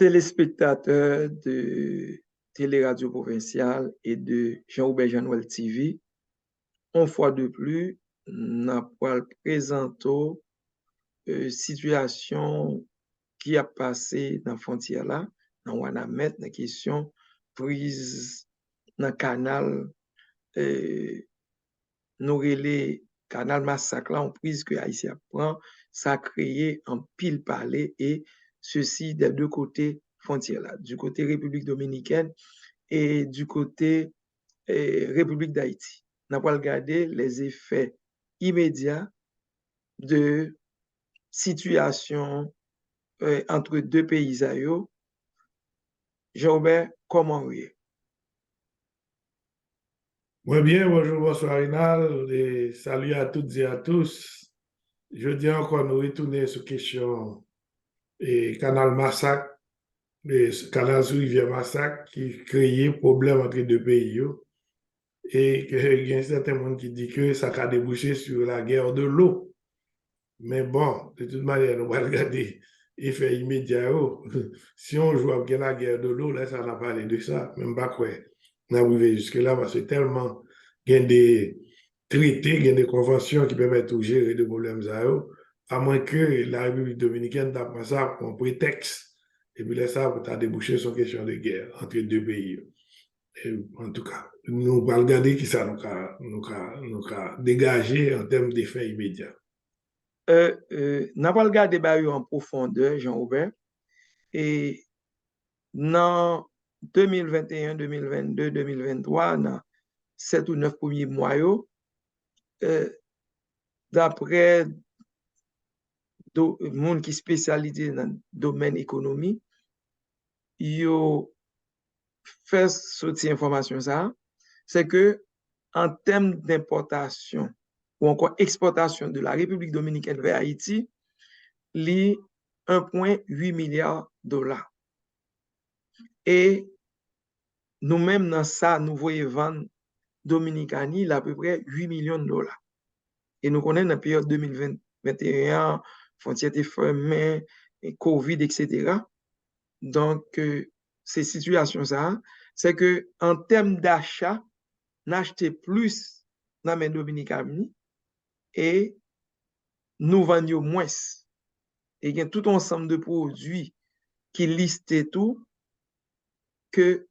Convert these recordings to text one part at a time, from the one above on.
téléspectateurs de Téléradio Provinciale et de Jean-Robert Jean-Noël TV, une fois de plus, nous présentons situation qui a passé dans la frontière là, dans Wanamet, dans la question prise dans le canal, nous relais canal massacre là, on prise que Haïtien prend, ça a créé un pile palais et ceci des deux côtés frontières là, du côté République dominicaine et du côté République d'Haïti. On va regarder les effets immédiats de situation entre deux pays. Jean-Robert, comment oui? Bien, bonjour, bonsoir Rinal, et salut à toutes et à tous. Je dis encore nous retourner sur la question et canal Massacre, et canal sous rivière Massacre qui crée problème entre deux pays. Et il y a certains monde qui dit que ça a débouché sur la guerre de l'eau. Mais bon, de toute manière, on va regarder l'effet immédiat. Si on joue avec la guerre de l'eau, là, ça n'a pas parlé de ça. Même pas quoi. On a arrivé jusque-là parce que tellement il y a des traités, il y a des conventions qui permettent de gérer des problèmes à moins que la République dominicaine d'après ça pour un prétexte. Et puis là, ça va déboucher sur une question de guerre entre deux pays. Et en tout cas, nous allons regarder qui ça nous a dégagé en termes d'effets immédiats. Nous allons regarder en profondeur, Jean-Robert, et dans 2021, 2022, 2023, dans 7 ou 9 premiers mois, d'après les gens qui spécialisés dans le domaine économie, ils ont fait sortir information ça, c'est que en termes d'importation ou encore exportation de la République dominicaine vers Haïti, li 1,8 milliard de dollars. Et nous-mêmes, dans ça, nous voyons vendre Dominicani à peu près 8 millions de dollars. Et nous connaissons dans la période 2021, frontières fermées, Covid, etc. Donc, ces situations, ça, c'est que en termes d'achat, n'acheter plus dans les Dominicains et nous vendons moins. Et il y a tout ensemble de produits qui listent tout que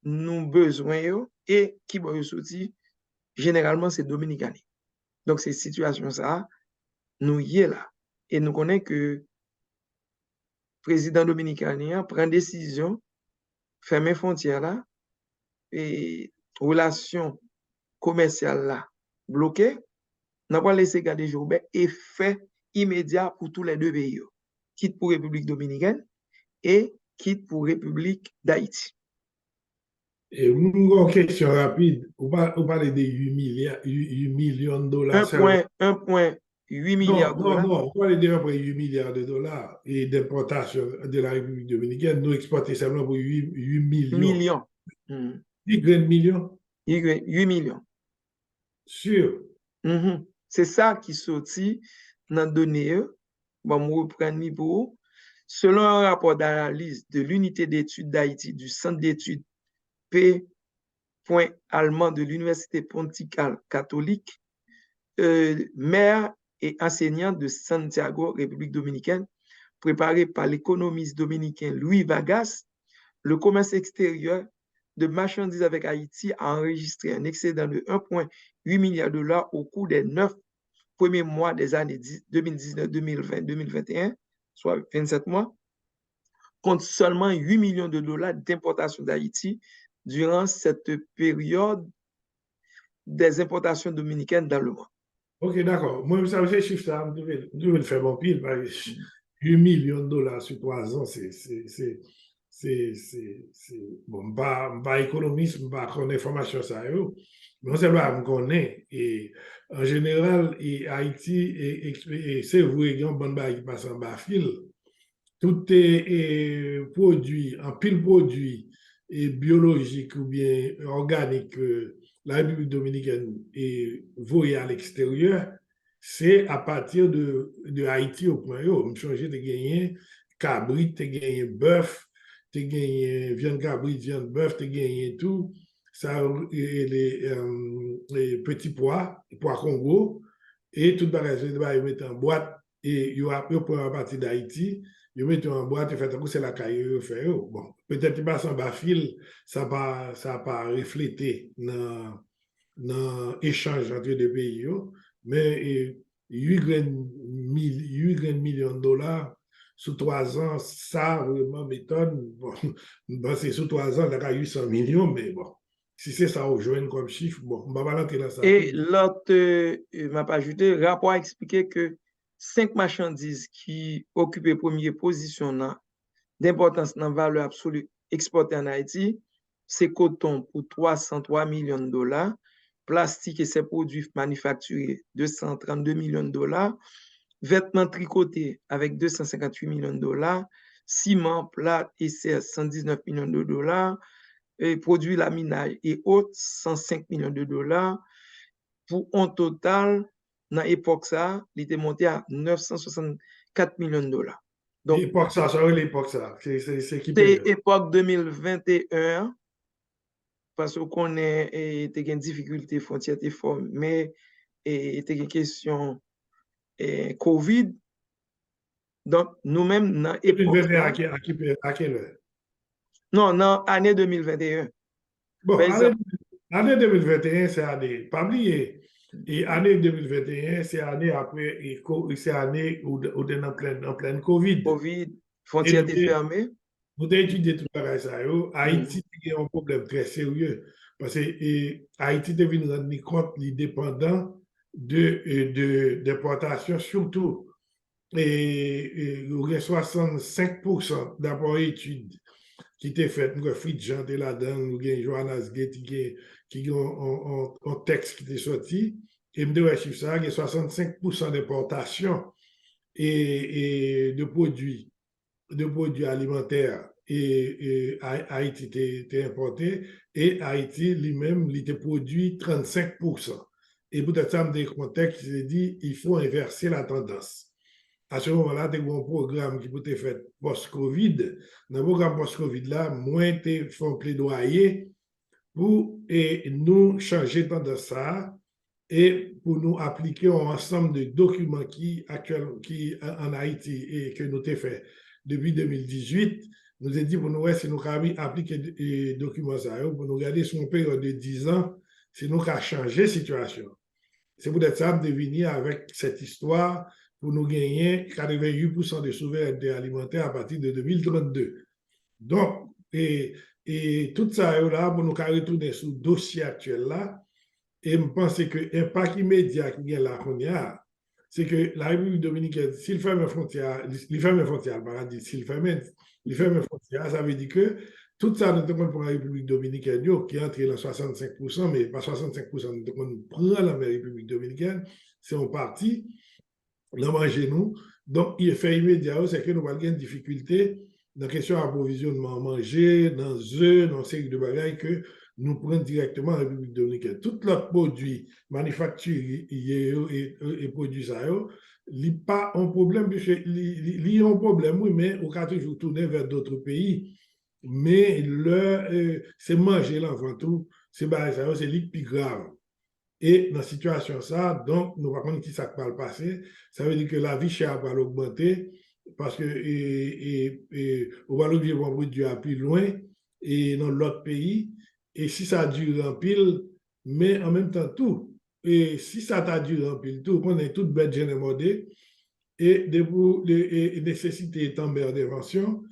nous besoin et qui vont sortir généralement c'est Dominicains. Donc ces situations ça nous y est là et nous connaissons que le président dominicain prend décision fermer frontières là et relations commerciales là bloquées. N'a pas laissé garder Joubert effet immédiat pour tous les deux pays, quitte pour République dominicaine et quitte pour République d'Haïti. Et une question rapide, vous parlez de 8 millions de dollars. 1,8 milliard de dollars. Non, on parle de 1,8 milliard de dollars et d'importation de la République dominicaine. Nous exportons seulement pour 8 millions. 8 millions? 8 millions. Sûr. C'est ça qui sortit dans les données. Bon, je reprends pour. Selon un rapport d'analyse de l'unité d'études d'Haïti du Centre d'études P. Allemand de l'Université ponticale catholique, maire et enseignant de Santiago, République dominicaine, préparé par l'économiste dominicain Louis Vargas, le commerce extérieur de marchandises avec Haïti a enregistré un excédent de 1,8 milliard de dollars au cours des 9 premiers mois des années 2019, 2020, 2021, soit 27 mois, contre seulement 8 millions de dollars d'importation d'Haïti durant cette période des importations dominicaines dans le monde. Ok, d'accord. Moi, ça fait chiffre ça, je vais le faire mon pile, parce que 8 millions de dollars sur 3 ans, bon, pas économiste, pas connaître information ça, mais on sait pas, on connaît. Et en général, Haïti, c'est vrai qu'il y a un bon bail qui passe en bas fil. Tout est produit, en pile produit, et biologique ou bien organique, la République dominicaine est voyée à l'extérieur, c'est à partir de Haïti au point où on change de gagner cabrit, de gagner bœuf, tu gagné viande cabrit, viande bœuf, tu gagné tout. Ça, les petits pois Congo, et tout le bagage, ils mettent en boîte, et ils prennent en partie d'Haïti, ils mettent en boîte, ils font c'est la caille, ils font. Bon, peut-être qu'ils passent en bas fil, ça n'a pas reflété dans l'échange entre les deux pays, mais 8 millions de dollars sous 3 ans, ça vraiment m'étonne. Bon, bon c'est sous 3 ans, il y a 800 millions, mais bon, si c'est ça au joint comme chiffre, bon, on va pas rentrer dans ça. Et l'autre m'a pas ajouté, le rapport a expliqué que 5 marchandises qui occupaient première position d'importance dans la valeur absolue exportée en Haïti, c'est coton pour 303 millions de dollars, plastique et ses produits manufacturés 232 millions de dollars, vêtements tricotés avec 258 millions de dollars, ciment, plâtre et serre 119 millions de dollars, et produits laminage et autres 105 millions de dollars, pour un total, dans l'époque ça, il était monté à 964 millions de dollars. Donc, L'époque ça, ça l'époque ça, c'est qui c'est période? époque 2021, parce qu'on est une difficulté frontière fort, mais était une question COVID. Donc, nous-mêmes, dans l'époque 2021 ça, à quelle heure? non, dans l'année 2021, Bon, par exemple, année 2021, c'est année, pas oublier. Et année 2021, c'est année après, c'est année où on est en pleine COVID. COVID, Et frontière fermée. nous avons étudié tout le ça. Mhm. Haïti a un problème très sérieux. Parce que Haïti devait nous rendre compte, il est dépendant d'importation, surtout. Et il y a 65% d'après études qui était fait, nous avons Fridjan de là-dedans, nous avons Johannes Gate qui ont un texte qui était sorti, et nous devons chiffre ça, il y a 65% d'importation de produits alimentaires et Haïti était importé, et Haïti lui-même, il était produit 35%. Et peut-être ça, dans des contextes, il dit, il faut inverser la tendance. À ce moment-là, tu as un programme qui peut être fait post-Covid. Dans le programme post-Covid, là, moins tu font plaidoyer pour nous changer de ça et pour nous appliquer un ensemble de documents qui en Haïti et que nous avons fait depuis 2018. Nous avons dit pour nous, si nous avons appliqué les documents, pour nous garder sur une période de 10 ans, si nous avons changé la situation. C'est peut-être ça de venir avec cette histoire pour nous gagner 88% de souveraineté alimentaire à partir de 2032. Donc, et tout ça là, pour nous retourner sur le dossier actuel là, et je pense que l'impact immédiat qui est là, c'est que la République dominicaine, s'il ferme les frontières, s'il ferme les frontières, ça veut dire que tout ça, notamment pour la République dominicaine, qui est entré dans 65%, mais pas 65%, nous prenons la République dominicaine, c'est un parti, nous mangeons nous. Donc, il fait immédiat, c'est que nous avons une difficulté dans la question d'approvisionnement en manger, dans les œufs, dans ces de bagages que nous prenons directement en République dominicaine. Tout l'autre produit manufacturé et produit ça, il n'y a pas un problème, il y a un problème, oui, mais on peut toujours tourner vers d'autres pays. Mais c'est manger là avant tout, c'est le plus grave. Et dans la situation ça, donc, nous ne savons pas qui ça va le passer. Ça veut dire que la vie chère va augmenter parce que on va le vivre produit à plus loin et dans l'autre pays. Et si ça dure en pile, mais en même temps tout. Et si ça t'a duré en pile tout, on est toute bête génémodée et de nécessité étant d'intervention,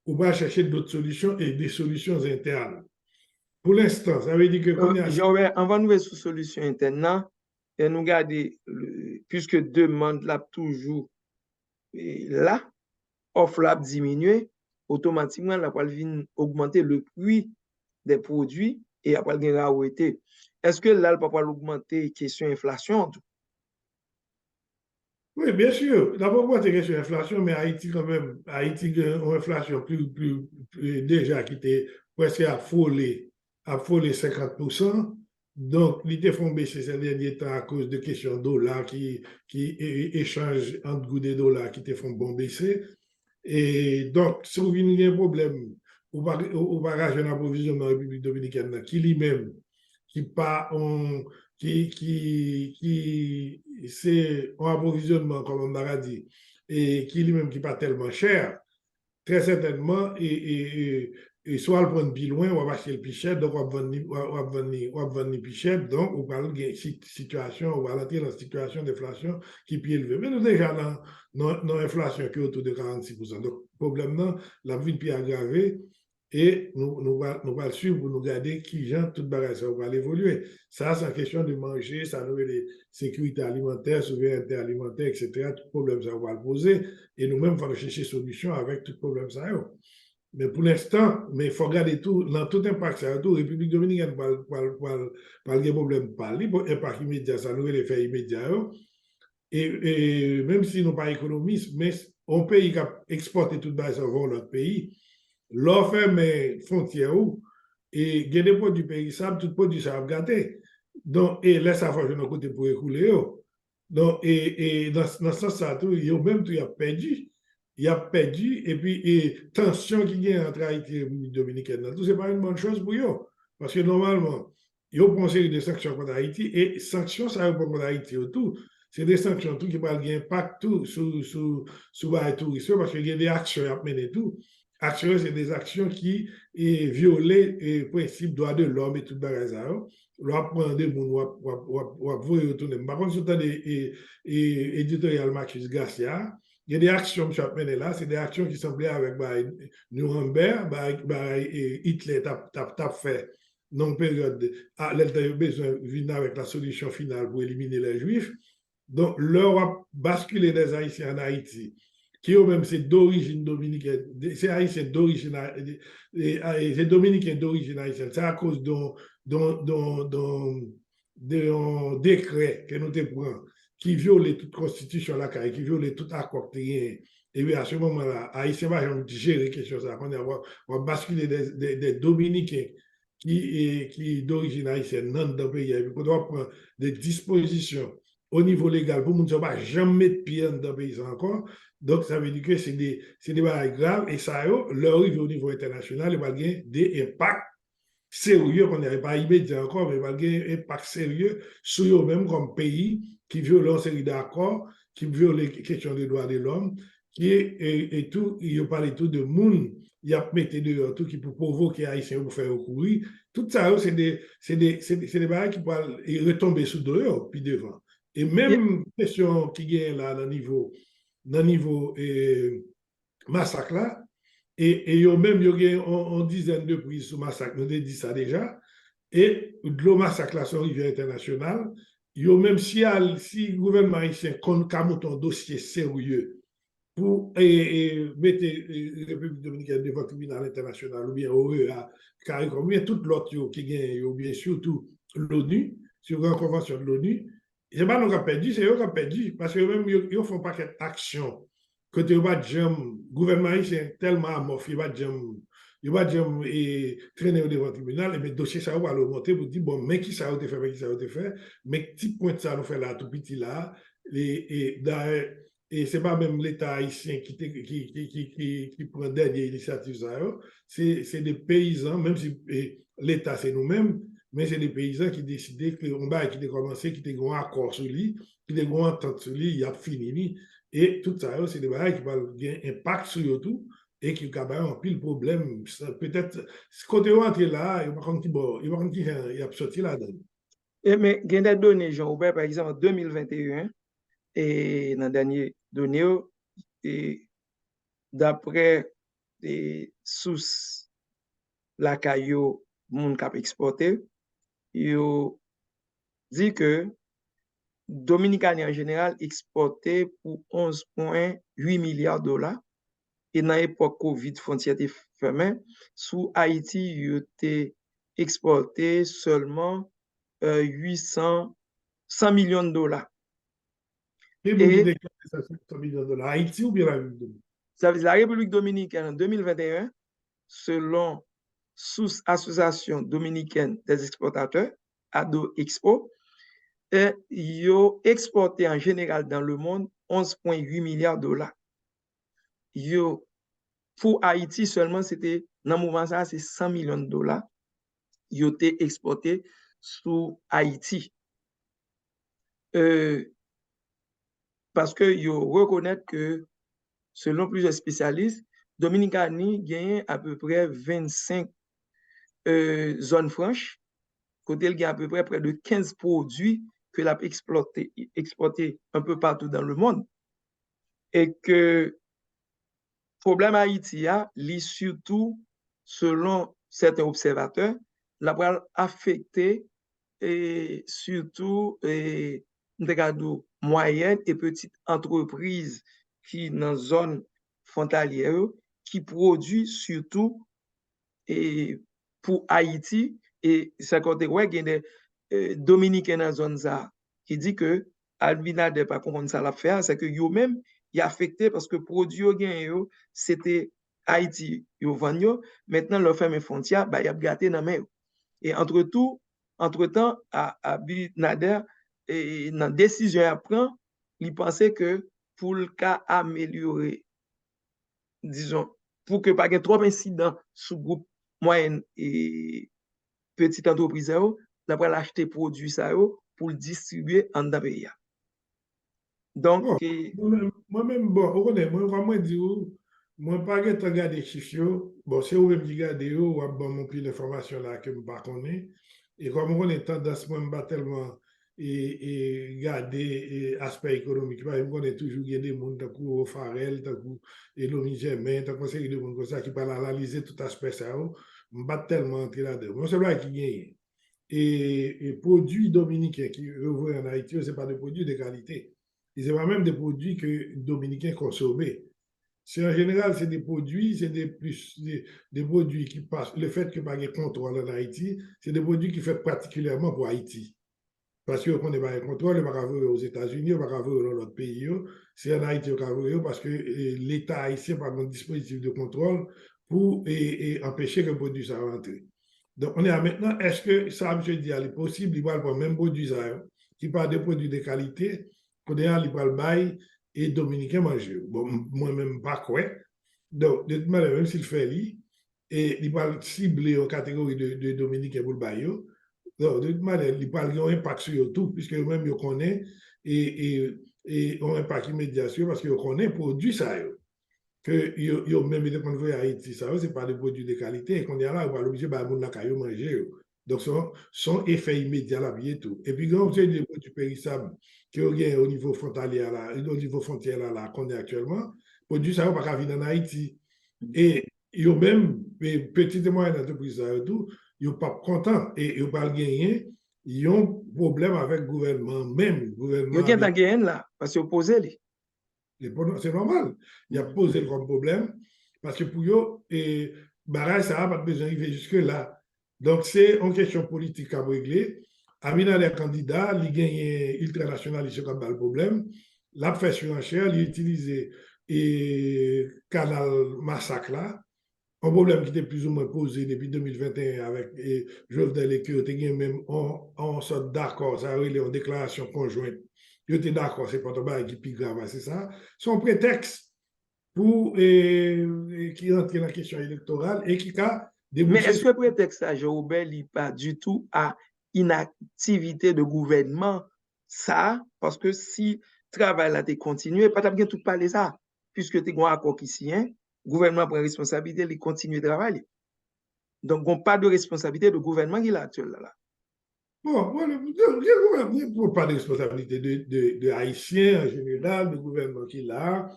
on va chercher d'autres solutions et des solutions internes. Pour l'instant, ça veut dire que qu'on est à... On va nous voir sous solution interne, et nous garder, puisque demande là toujours là, offre là diminuer, automatiquement, la va augmenter le prix des produits et après, il va arrêter. Est-ce que là, le va augmenter question inflation? Oui, bien sûr. D'abord, moi, c'est question d'inflation, mais Haïti, quand même, Haïti a une inflation plus déjà qui était presque affolé 50%. Donc, l'idée font baisser ces derniers temps à cause de questions de dollars qui échangent entre goûts des dollars qui te font bon baisser. Et donc, si vous avez un problème ou pas un approvisionnement en République dominicaine qui lui-même, qui pas on, c'est un approvisionnement, comme on a dit, et qui lui-même qui pas tellement cher, très certainement, et soit le prendre plus loin, on va acheter le plus cher, donc on va vendre plus cher, donc on va une situation, on va entrer dans une situation d'inflation qui est plus élevée. Mais nous déjà dans l'inflation qui est autour de 46%. Donc, le problème, non, la vie est plus aggravée et nous va suivre pour nous garder qui gens tout bagage ça va évoluer. Ça, c'est une question de manger, ça nous les sécurité alimentaire, souveraineté alimentaire, etc. Tout problème ça va le poser et nous-mêmes, il faut chercher solution avec tout problème ça. Mais pour l'instant, mais il faut regarder tout, dans tout impact, ça, tout, République dominicaine, pas de problème, pas impact immédiat, ça nous les fait immédiat. Et même si nous pas économistes, mais on pays qui exporte tout ça vers l'autre pays, l'offre mais frontière où, et il y a des produits périssables, tout produit ça va gâter. Donc, et là, ça va faire un côté pour écouler. Donc, et dans ce sens-là, il y a même tout, il y a perdu. Il y a perdu, et puis, et tension qui y a entre Haïti et République dominicaine, tout, c'est pas une bonne chose pour eux. Parce que normalement, ils ont pensé des sanctions contre Haïti, et sanctions, ça répond contre Haïti autour. C'est des sanctions tout qui vont avoir un impact tout sur les touristes, parce qu'il y a des actions à mener tout. Actions, c'est des actions qui violent les principes droits de l'homme et tout le bagage. On va prendre des gens, on va vous retourner. Par contre, sur l'éditorial Marcus Garcia, il y a des actions que je menées là, c'est des actions qui semblaient avec Nuremberg, Hitler t'a fait dans une période, il a besoin de venir avec la solution finale pour éliminer les Juifs. Donc, leur a basculé des Haïtiens en Haïti, qui eux-mêmes c'est d'origine dominicaine, c'est Haïtiens d'origine, c'est Dominicains d'origine haïtienne. C'est à cause d'un décret que nous te prenons, qui viole toute constitution là, qui viole tout accord. Et bien à ce moment-là, Haïtiens va gérer quelque chose là. On va basculer des Dominicains qui d'origine haïtienne dans le pays. Et puis, on doit prendre des dispositions au niveau légal pour ne pas jamais mettre pied dans le pays encore. Donc, ça veut dire que c'est des barrages graves et ça, leur arrive au niveau international, il va avoir des impacts sérieux qu'on n'avait pas immédiat encore, mais il va avoir un impact sérieux sur eux-mêmes comme pays qui viole une série d'accords, qui viole les questions des droits de l'homme, qui est, et tout, il a parlé tout de monde, il a mis dehors tout qui peut provoquer les Haïtiens pour faire recourir. Tout ça, c'est des barrages qui peuvent retomber sous dehors, puis devant. Et même question qui gagne là dans le niveau massacre là, et même il y a une dizaine de prises sur massacre, nous avons dit ça déjà, et le massacre là sur rivière internationale, il y a même si le gouvernement haïtien compte un dossier sérieux pour mettre la République dominicaine devant le tribunal international, ou bien OEA, ou bien tout l'autre qui gagne, ou bien surtout l'ONU, sur la convention de l'ONU, c'est pas nous qui avons perdu, c'est eux qui ont perdu, parce que même ils font pas quelque action. Côté le gouvernement haïtien tellement amorphe, il va traîner devant le tribunal, et le dossier ça va le monter pour dire, bon, mais qui ça a été fait, mais qui ça a été fait, mais petit point ça nous fait là, tout petit là, et ce n'est pas même l'État haïtien qui prend dernière initiative, c'est des paysans, même si l'État c'est nous-mêmes, mais c'est des paysans qui décidaient qu'on va qui a commencé, qui ont un accord sur lui, qui ont une entente sur lui, il a fini. Et tout ça, c'est des barrages qui vont avoir un impact sur tout et qui ont un pile problème. Peut-être, quand tu rentres là, il va quand il a sorti là-dedans. Mais il y a des données, Jean-Aubert, par exemple, en 2021, et dans les dernières données, d'après les sources la caillou moun kap exporté, yo dit que Dominicani en général exporté pour 11,8 milliards de dollars. Et dans l'époque Covid, frontière était fermée, sous Haïti, il était exporté seulement 100 millions de dollars. Et vous qui déclarez 100 millions de dollars, Haïti ou bien la République dominicaine? Ça veut dire la République dominicaine en 2021, selon sous Association dominicaine des exportateurs, ADO Expo, ils ont exporté en général dans le monde 11,8 milliards de dollars. Ils ont pour Haïti seulement, c'était, dans le moment ça, c'est 100 millions de dollars, ils ont été exportés sous Haïti. Parce que ils reconnaissent que, selon plusieurs spécialistes, Dominicani gagne à peu près 25 zones franches, côté il y a à peu près de 15 produits que l'a exporté un peu partout dans le monde. Et que problème Haïti a, surtout, selon certains observateurs, l'a affecté et surtout moyennes et petites entreprises qui dans la zone frontalière qui produit surtout et pour Haïti et ça côté ouais il y a des Dominicains dans la zone ça qui dit que Abinader pas comprendre ça l'a faire c'est que yo même il affecté parce que produit yo gain yo c'était Haïti yo vend yo maintenant leur ferme frontière bah y a gâté dans main et entre-temps Abinader et dans décision à prendre il pensait que pour le cas améliorer disons pour que pas trop incident sous groupe moyenne et petite entreprise d'après l'acheter produit ça pour le distribuer en dans pays. Donc Bon, moi-même, bon, vous connaissez, moi, comme moi, dis, moi, pas regarder les chiffres, bon, c'est vous-même qui regardez, ou bon, mon pile d'informations là que je ne connais pas. Et comme on est tendance, moi, je pas tellement et regarder l'aspect économique. Je connais toujours des gens, tant que Farel, tant que Elomi Germain, tant que c'est des gens comme ça qui peuvent analyser tout aspect ça. Je ne pas tellement entrer là-dedans. Moi, c'est là qui gagne. Et produits dominicains qui revoient en Haïti, ce n'est pas des produits de qualité. Et ce n'est pas même des produits que les Dominicains consomment. C'est en général, c'est des produits, c'est des produits qui passent. Le fait que pas de contrôle en Haïti, c'est des produits qui fait particulièrement pour Haïti. Parce qu'on n'est pas de contrôle, on ne peut pas aux États-Unis, on ne peut pas dans d'autres pays. C'est en Haïti qu'on peut parce que l'État haïtien n'a pas un dispositif de contrôle pour empêcher que le produit soit rentré. Donc, on est à maintenant, est-ce que ça, je dis, est possible, il va le même produit, qui parle de produits de qualité, qu'on est à le bail et dominicain manger. Bon, moi-même, pas quoi. Donc, de toute manière, même s'il fait lui, et il va cibler en catégorie de dominicain pour le bail. Donc, de toute manière, il parle un impact sur tout, puisque même, il connaît et un impact immédiat sur, parce qu'il connaît produit ça. Que yo même été qu'on veut à Haïti, ça, c'est pas des produits de qualité, et qu'on est là, on va l'obliger, bah, mon nakayo manger. Donc, son effet immédiat là, bien tout. Et puis, quand c'est des produits périssables qui ont au niveau frontalier là, au niveau frontière là, qu'on est actuellement, produits ça, on va pas venir en Haïti. Et yo même, petites et moyennes entreprises, ça, tout, ils sont pas contents, et ils pas gagner, ils ont problème avec le gouvernement, même, le yo gouvernement gen américain. tan gen là parce que opposé li. C'est normal. Il a posé le comme problème parce que pour eux, barrage, ça n'a pas besoin d'arriver jusque-là. Donc, c'est une question politique à régler. Amina, les candidats, il gagne ultranational, il se pas le problème. La fait surenchère, il utilise et canal massacre là. Un problème qui était plus ou moins posé depuis 2021 avec Jovenel et que tu même en sorte d'accord, ça a eu une déclaration conjointe. Ils étaient d'accord, c'est pas un bail qui est plus grave, c'est ça. Son prétexte pour qui rentre dans la question électorale et qui a Mais débouché est-ce sur. que prétexte à Joubert n'est pas du tout à inactivité de gouvernement ça? Parce que si le travail a été continué, pas bien tout parler ça. Puisque tu as un accord qui signe, le gouvernement prend responsabilité, il continue de travailler. Donc, on pas de responsabilité de gouvernement qui est actuel là. Bon, voilà, il ne faut pas de responsabilité de Haïtiens en général, du gouvernement qui est là,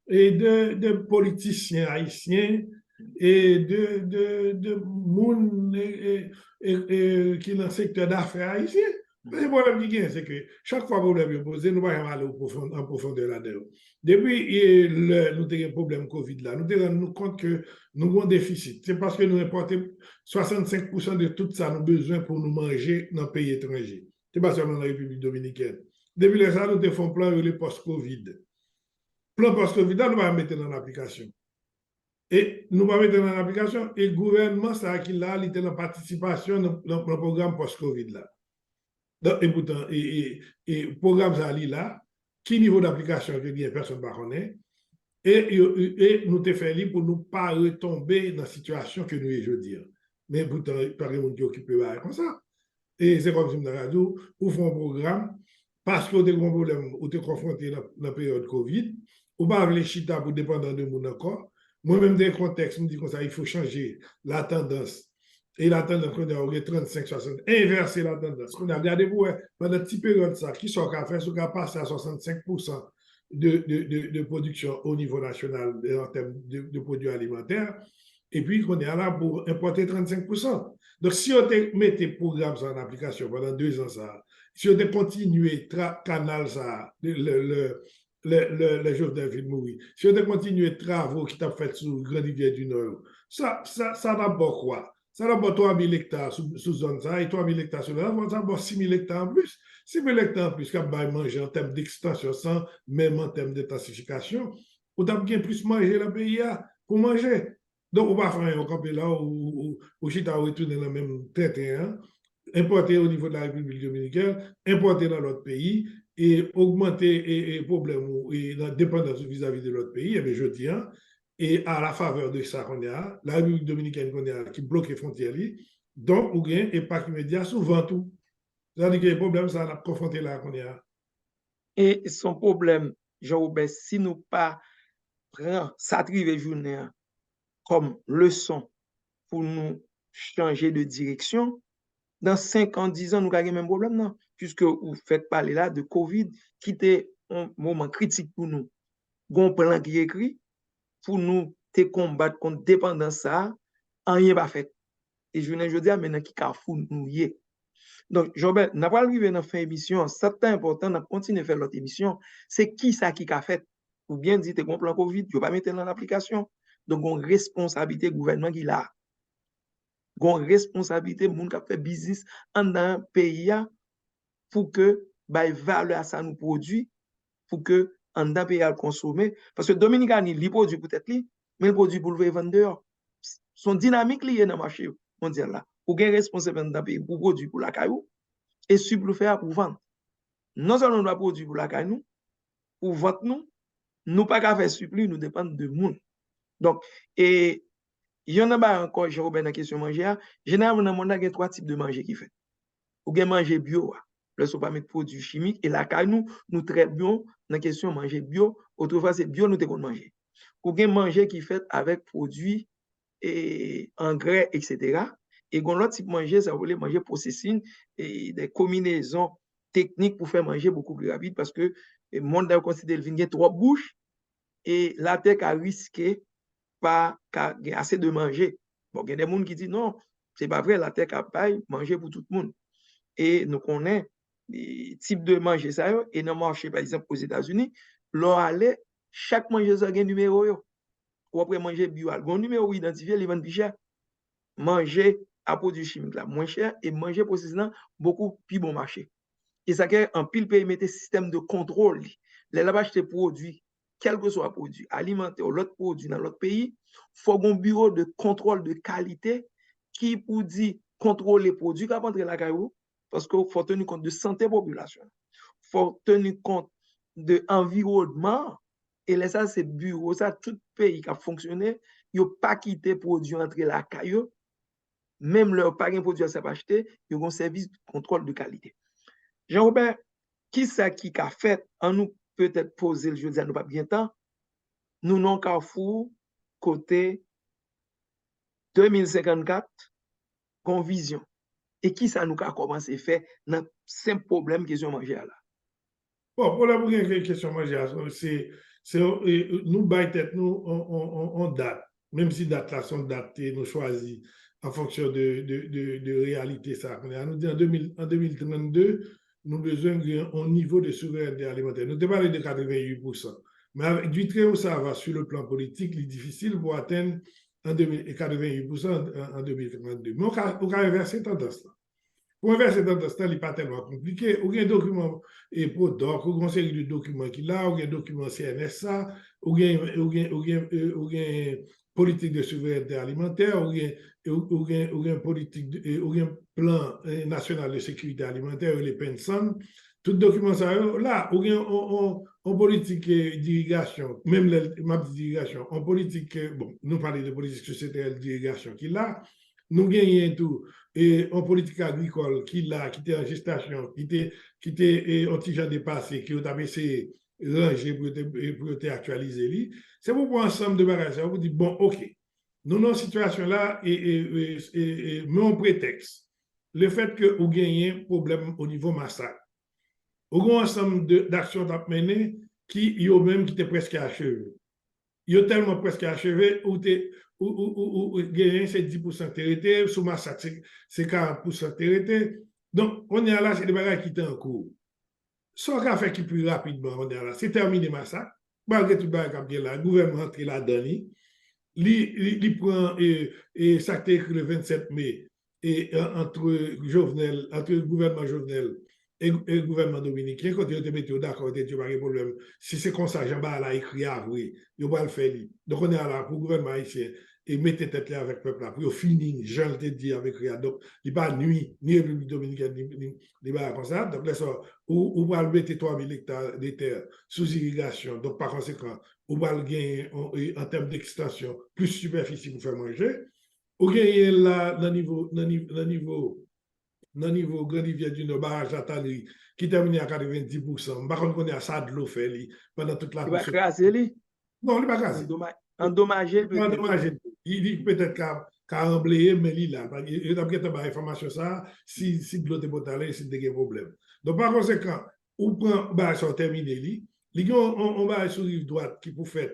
et de politiciens haïtiens et de monde qui est dans le secteur d'affaires haïtien. Le problème qui est, c'est que chaque fois que le problème est posé, nous ne pouvons pas aller en profondeur là-dedans. Depuis nous avons un problème Covid là, nous nous rendons compte que nous avons un déficit. C'est parce que nous importons 65% de tout ça, nous avons besoin pour nous manger dans les pays étrangers. Ce n'est pas seulement dans la République dominicaine. Depuis ça, nous avons fait un plan post-Covid. Plan post-Covid, nous allons mettre dans l'application. Et nous allons mettre dans l'application et le gouvernement, ça qui là, il était en participation dans le programme post-Covid là. Donc, et pourtant, le programme ça là, qui niveau d'application que bien personne ne connaît, Et nous te fait pour nous pas retomber dans la situation que nous est aujourd'hui. Mais pourtant, par exemple, qui occupé comme ça. Et c'est comme si nous avons ou font un programme, parce qu'on a un problème, ou est confronté dans la période Covid, ou pas les chita pour dépendre de nous encore. Moi-même, dans le contexte, je me dis comme ça, il faut changer la tendance. Et la tendance qu'on a 35-60, inverser la tendance. On a regardé pour pendant une petite période, ça, qui sont qu'à faire, ce qu'on passe à 65% de production au niveau national en termes de produits alimentaires, et puis qu'on est là pour importer 35%. Donc, si on mettait le programme en application pendant 2 ans, ça, si on continué canal ça, le jour d'un film, oui, si on continué travaux qui t'a fait sur Grande Rivière du Nord, ça d'abord quoi? Ça d'abord 3000 hectares sous zone ça, et 3000 hectares sur là, ça d'abord 6000 hectares en plus. 6000 hectares en plus, qu'à manger en termes d'extension, sans même en termes d'intensification, on a bien plus manger le pays pour manger. Donc, on va faire un campé là où Chita retourne dans le même terrain, importer au niveau de la République dominicaine, importer dans l'autre pays et augmenter les problèmes et la dépendance vis-à-vis de l'autre pays. Et bien, je dis, et à la faveur de ça qu'on a, la République dominicaine qu'on a qui bloque les frontières, donc, ou bien, et pas immédiat, souvent tout. C'est-à-dire que les problèmes, ça, on a confronté là qu'on a. Et son problème, Jean-Robert, si nous pas prenons sa trive journée comme leçon pour nous changer de direction, dans 5 ans, 10 ans, nous avons le même problème, non? Puisque vous faites parler là de COVID, qui était un moment critique pour nous. Gon plan qui est écrit pour nous te combattre contre dépendance ça, rien pas fait. Et je dis maintenant qui ka fou nous y. Donc, Jean-Bert, n'a pas arrivé dans fin émission, c'est important, n'a continuer à faire l'autre émission, c'est qui ça qui a fait? Ou bien dit, t'es un plan COVID, tu pas mettre dans l'application. Donc, on responsabilité gouvernement qui l'a. On responsabilité moun qui fait business en dans pays pour que bah valeur à ça nous produit pour que en dans pays à consommer parce que Dominicani li produit peut-être li mais le produit pour le vendre dehors. Son dynamique lié dans le marché mondial là. Ou gain responsable dans pays pour produire pour la caillou et sur le faire pour vendre. Non seulement nous doit produire pour la caillou pour vendre nous pas qu'à faire suppli nous dépendre de monde. Donc et il y en a pas encore Jean-Robert dans question manger. Généralement dans le monde il y a 3 types de manger qui fait. Ou bien manger bio. Le sont pas mettre produits chimiques et la caille nous très bien dans question manger bio. Autrefois c'est bio nous te manger. Ou bien manger qui fait avec produits et engrais etc. Et gon l'autre type manger ça veut manger processing et des combinaisons techniques pour faire manger beaucoup plus rapide parce que le monde a considéré qu'il y a trop bouche et la terre a risqué pas assez de manger. Bon, il y a des gens qui disent non, c'est pas vrai, la terre a pas manger pour tout le monde. Et nous connaissons les types de manger ça et dans le marché par exemple aux États-Unis l'on allait chaque manger ça a un numéro ou après manger bio un numéro identifié les vendre plus cher manger à produits chimiques là moins cher et manger processé beaucoup plus bon marché et ça fait en pile pays mettre système de contrôle les là acheter produits quel que soit produit alimentaire ou l'autre produit dans l'autre pays faut un bureau de contrôle de qualité qui pour dire contrôler les produits qui entrer la caillou parce qu'il faut tenir compte de santé population. Il faut tenir compte de l'environnement. Et là, ça, c'est bureau, ça, tout pays qui a fonctionné, il n'a pas quitté produit entre la caillou, même leur pas un produit à s'acheter, il y a un service de contrôle de qualité. Jean-Robert, qui ça qui a fait, en nous peut-être poser le jeu de nous pas bien temps, nous non Carrefour, côté 2054, con vision. Et qui ça nous a commencé à faire dans simple problème question manger là. Bon, pour la question manger, nous bail tête nous on date, même si date là sont datées, nous choisis en fonction de réalité ça. Nous dit en 2032, nous avons besoin d'un niveau de souveraineté alimentaire. Nous avons parlé de 88%. Mais avec du très haut ça va sur le plan politique, il est difficile pour atteindre 88% en 2032. Mais on va inverser tendance là. Pour inverser tendance, ce n'est pas tellement compliqué. Il y a un document pour DOC, il y a une série de documents qui là, il y a un document CNSA, il y a une politique de souveraineté alimentaire, il y a un plan national de sécurité alimentaire, les PENSAN. tout document ça, là, en politique d'irrigation, même ma d'irrigation, en politique, bon, nous parlons de politique sociétale d'irrigation qui là, nous gagnons tout, et en politique agricole qui là, qui était en gestation, qui était un petit genre dépassé, qui a essayé ranger pour être actualisé, c'est pour ensemble de bagages, ça vous dire, bon, ok, nous, dans cette situation-là, mais on prétexte le fait que vous gagnez un problème au niveau massacre. Vous avez un ensemble d'actions à mener qui ont même qui étaient presque achevées. Ils ont tellement presque achevé ou gagné c'est 10% de sous massacre, c'est 40% de donc, on est là, c'est des bagages qui sont en cours. Ce qu'on a fait qui plus rapidement, on est là, c'est terminé massacre. Malgré tout le bagage qui est là, le gouvernement entre là-dedans, il prend et ça a été écrit le 27 mai et entre le gouvernement Jovenel et le gouvernement dominicain, quand ils ont été d'accord, il n'y a pas de problème. Si c'est comme ça, Jean-Baptiste a écrit à oui, il va le faire. Donc on est là pour le gouvernement haïtien et mettre tête là avec le peuple là pour finir, Jean le dit avec rien. Donc il n'y a pas nuit, ni République dominicaine, ni pas comme ça. Donc là, on va mettre 3000 hectares de terre sous irrigation. Donc par conséquent, on va gagner en termes d'extension plus superficie pour faire manger. On gagne là, dans le niveau Grand Rivière du Nord, barrage d'Atali, qui termine à 90%. Par contre, on est à ça de l'eau fait pendant toute la Il va craser, lui. non, il n'est pas crasé. Endommagé, peut-être. Il peut-être qu'à emblayer, mais il a. Il a peut-être pas information ça, si de l'eau est potable, si il y a un problème. Donc, par conséquent, on prend, bah, ça terminé, on va sur rive droite qui pour faire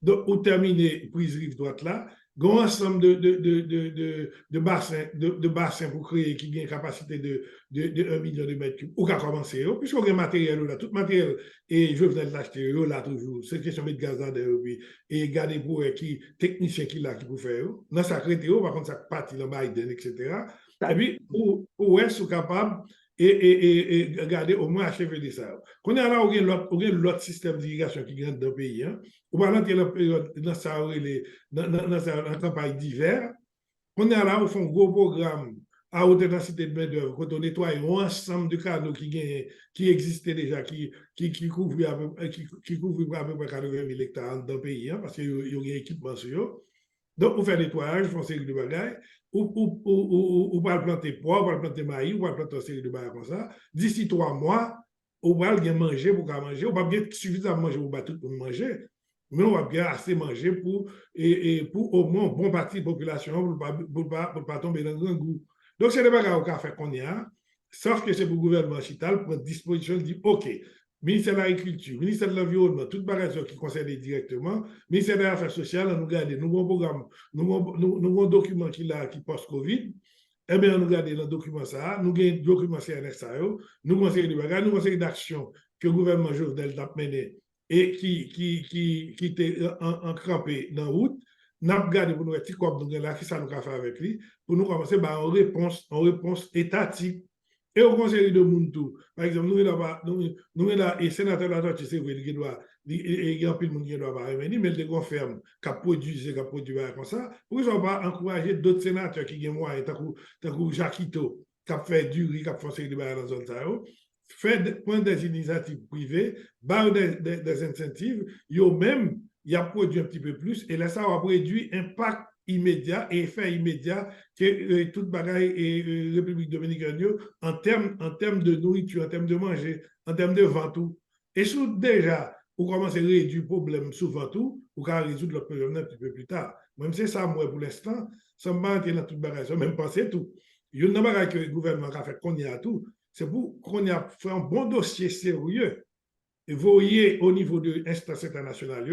donc, ou terminer prise rive droite là, un ensemble de bassins pour créer qui a une capacité de 1 million de mètres cubes, ou qu'à commencer, puisqu'on a un matériel là, tout matériel, et je venais de l'acheter là toujours, c'est question de mettre gaz là dedans, et garder pour qui, technicien qui là, qui peut faire, dans sa crété, par contre, ça partit dans Biden, etc. Et puis, où est-ce capable et garder au moins achever de ça. Quand on est là, on a l'autre système d'irrigation qui gagne dans le pays. On va rentrer dans la campagne d'hiver. On est là, on fait un gros programme à haute intensité de main-d'œuvre, quand on nettoie un ensemble de canaux qui existaient déjà, qui couvrent à peu près 80 000 hectares dans le pays, parce qu'il y a un équipement sur eux. Donc, on fait un nettoyage, on fait une série de bagages, ou va planter pois, on va planter maïs, on va planter une série de bagages comme ça. D'ici 3 mois, on va bien manger pour manger, on va bien suffisamment manger pour tout pour manger, mais on va bien assez manger pour au moins bon partie de la population pour ne pas tomber dans un goût. Donc, c'est des bagages qu'on fait qu'on y a, sauf que c'est pour le gouvernement chital pour prendre disposition de dire, OK, ministère de l'Agriculture, ministère de l'Environnement, toutes les qui concernent directement, ministère de l'Affaires sociales, nous regardons, nous avons un programme, nous avons un document qui post-Covid, eh bien, nous regardons le document ça, nous avons un document CNSA, nous avons une série de bagages, nous avons une série d'actions que le gouvernement Jovenel a menées et qui était encrampé dans la route. Nous avons regardé pour nous dire qui ça nous a fait avec lui, pour nous commencer en réponse étatique. Et au conseil de Muntu, par exemple, nous sommes là, et sénateur de la Tortue, c'est vrai, il y a un peu de monde qui doit pas revenir, mais il confirme qu'il a produit comme ça. Pourquoi ils n'ont pas encouragé d'autres sénateurs qui ont moyen, tant que Jacquito, qui a fait du riz, qui a fait un série de dans la zone fait prendre des initiatives privées, barre des incentives, il a produit un petit peu plus, et là, ça a produit impact immédiat et effet immédiat que toute bagaille et République dominicaine en termes de nourriture, en termes de manger, en termes de vente. Et sous déjà, vous commencez à réduire le problème souvent tout, vous pouvez résoudre le problème un petit peu plus tard. Même si c'est ça, moi, pour l'instant, ça me bat dans toute bagaille, ça même pensé tout. Il y a une bagaille que le gouvernement a fait qu'on y a tout, c'est pour qu'on y a fait un bon dossier sérieux. Et vous voyez au niveau de l'instance internationale,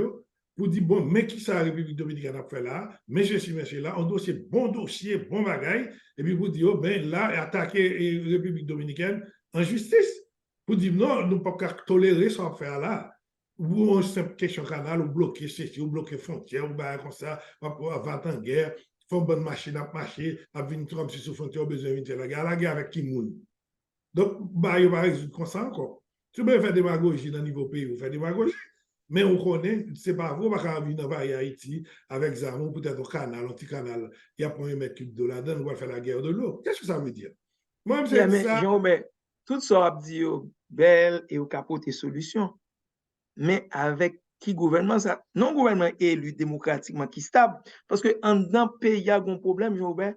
pour dire, bon, mais qui ça la République dominicaine a fait là, mais je suis monsieur là, un dossier, bon bagaille, et puis vous dire, oh, ben là, attaquer la République dominicaine en justice. Pour dire, non, nous ne pouvons pas tolérer ce qu'on fait là. Ou une simple question canal, ou bloquer ceci, ou bloquer frontières, ou comme ça, va en guerre, faut une bonne machine à marcher, à venir comme si sous frontière, besoin de la guerre avec qui moun. Donc, bah, il va résoudre comme ça encore. Si vous faire démagogie dans le niveau pays, vous faites démagogie. Mais on connaît, c'est pas vous, parce qu'on vient dans Haïti avec Zamon, peut-être au canal, un petit canal, il y a pour un mètre cube de là-dedans, on va faire la guerre de l'eau. Qu'est-ce que ça veut dire? Moi, c'est ça. Jean, mais tout ça a dit, belle et au capote solution. Mais avec qui gouvernement ça? Non gouvernement élu démocratiquement qui stable. Parce que en dans pays, il y a un problème, Jean-Robert,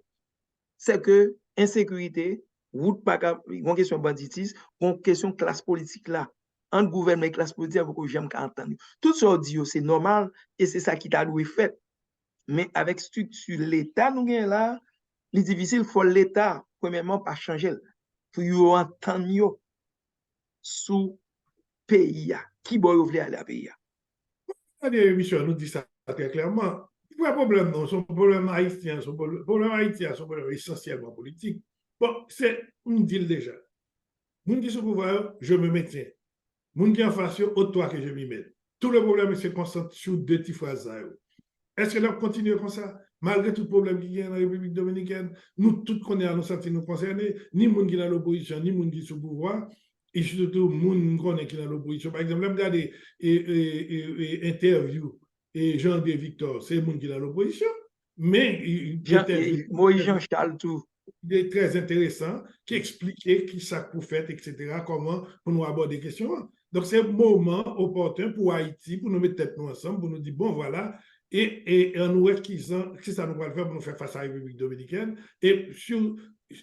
c'est que insécurité, route pas une question banditisme, une question classe politique là. Entre gouvernement et classe politique, il faut que j'aime entendre. Tout ça dit, c'est normal et c'est ça qui t'a loué fait. Mais avec structure l'État, nous là, c'est difficile, il faut l'État, premièrement, pas changer. Pour vous entendre sous pays, qui doit ouvrir à la pays. Michel nous dit ça très clairement. Il n'y a pas de problème, non. Son problème haïtien, son problème essentiellement politique. Bon, c'est, on dit déjà. Moun qui sont pouvoir, je me maintiens. Moun qui en face, autre toi que je m'y mets. Tout le problème se concentre sur deux petites phrases. Est-ce que là, continue comme ça? Malgré tout problème qui y a dans la République dominicaine, nous tous connaissons, nous sentir nous concernés, ni moun qui est dans l'opposition, ni moun qui est sous pouvoir, et surtout moun qui est dans l'opposition. Par exemple, là, regardez interview et Jean de Victor, c'est moun qui est dans l'opposition, mais Moïse Jean-Charles tout. Il est très intéressant, qui expliquait qui ça pour faire, etc., comment pour nous aborder des questions. Donc, c'est un moment opportun pour Haïti, pour nous mettre tête nous ensemble, pour nous dire, bon, voilà, et en nous exquisant, si ça nous va le faire pour nous faire face à la République dominicaine, et sur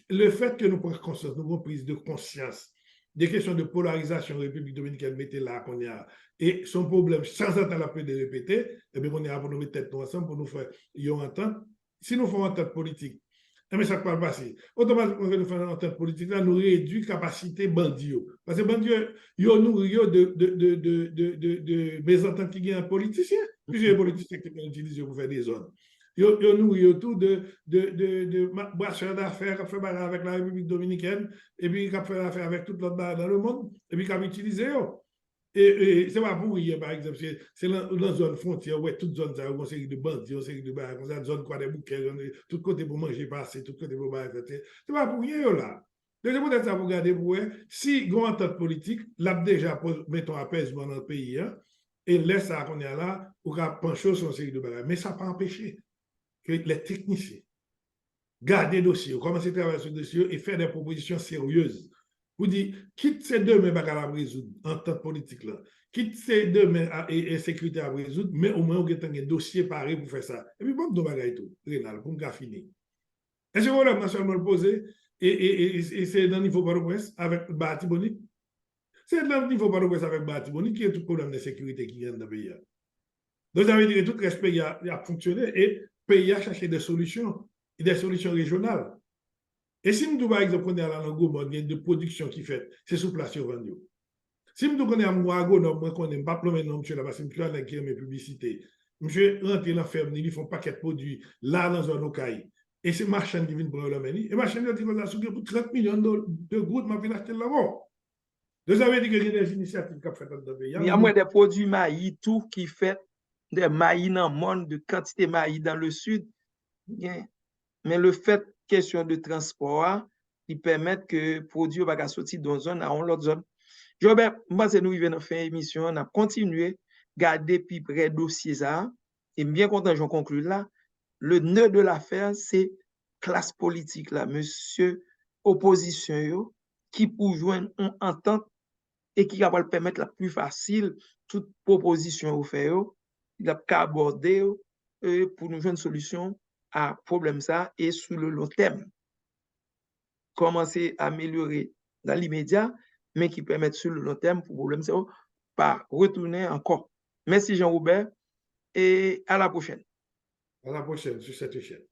le fait que nous prenons conscience, nous avons prise de conscience des questions de polarisation République dominicaine, mettez là qu'on y a, et son problème, sans attendre la peine de répéter, et bien on est là pour nous mettre tête nous ensemble, pour nous faire y entendre. Si nous faisons entente politique, mais ça ne peut pas passer. Automatiquement, quand nous faisons une entente politique, là, nous réduisons la capacité bandit. Parce que bandit, ils nourrit de mésententes qui gagnent politiciens. Plusieurs politiciens qui utilisent pour faire des zones. Ils nourrit autour de brasseurs d'affaires qui font avec la République dominicaine et puis qui font affaire avec toute l'autre dans le monde et puis qui ont utilisé. Et c'est pas pour hier, par exemple, c'est dans la zone frontière, ouais, toute zone, ça, une série de bandits, une série de barres, comme ça, zone quoi, des bouquets, tout côté pour manger, passer, tout côté pour barrer, c'est pas pour hier, là. Donc, c'est peut-être ça pour garder pour eux. Si, une entente politique, là, déjà, mettons, apaisement dans le pays, hein, et laisse ça qu'on est là, pour qu'on penche sur une série de barres. Mais ça n'a pas empêché que les techniciens gardent des dossiers, commencent à travailler sur des dossiers et faire des propositions sérieuses. Vous dites, quitte ces deux mains à résoudre en temps politique là, quitte ces deux mains et sécurité à résoudre, mais au moins, vous avez un dossier pareil pour faire ça. Et puis, bon, nous avons tout, Rénal, pour nous finir. Et ce problème, nous seulement le poser, et c'est dans le niveau Port-au-Prince avec Batiboni. C'est dans le niveau Port-au-Prince avec Batiboni qui est tout le problème de sécurité qui vient dans le pays. Donc, ça veut dire que tout respect il a fonctionné et le pays a cherché des solutions régionales. Et si nous, par exemple, on est à la langue de production qui fait, c'est sous place sur vendu. Si nous connaissons à Mouago, nous ne connaissons pas plein de noms, monsieur, là, parce que nous avons mes publicités. Monsieur rentre dans la ferme, il fait un paquet de produits là dans un local. Et c'est marchand qui vient prendre le menu. Et marchand qui vient pour 30 millions de gouttes, ma vie acheter là-bas. Vous avez dit qu'il y a des initiatives qui ont fait dans le pays. Il y a moins des produits maïs, tout qui fait des maïs dans le monde, de quantité maïs dans le sud. Mais le fait, question de transport, qui permet que les produits ne soient sortir dans une zone à une autre zone. Robert, moi, c'est nous qui venons faire émission, on a continué à garder plus près de dossier ça. Et bien content, j'en conclue là. Le nœud de l'affaire, c'est classe politique là, monsieur opposition, qui pour joindre une entente et qui va permettre la plus facile toute proposition au fait, il a qu'à aborder pour nous joindre une solution à problème ça et sur le long terme. Commencer à améliorer dans l'immédiat, mais qui permettent sur le long terme pour problème ça pas retourner encore. Merci Jean-Robert et à la prochaine. À la prochaine sur cette chaîne.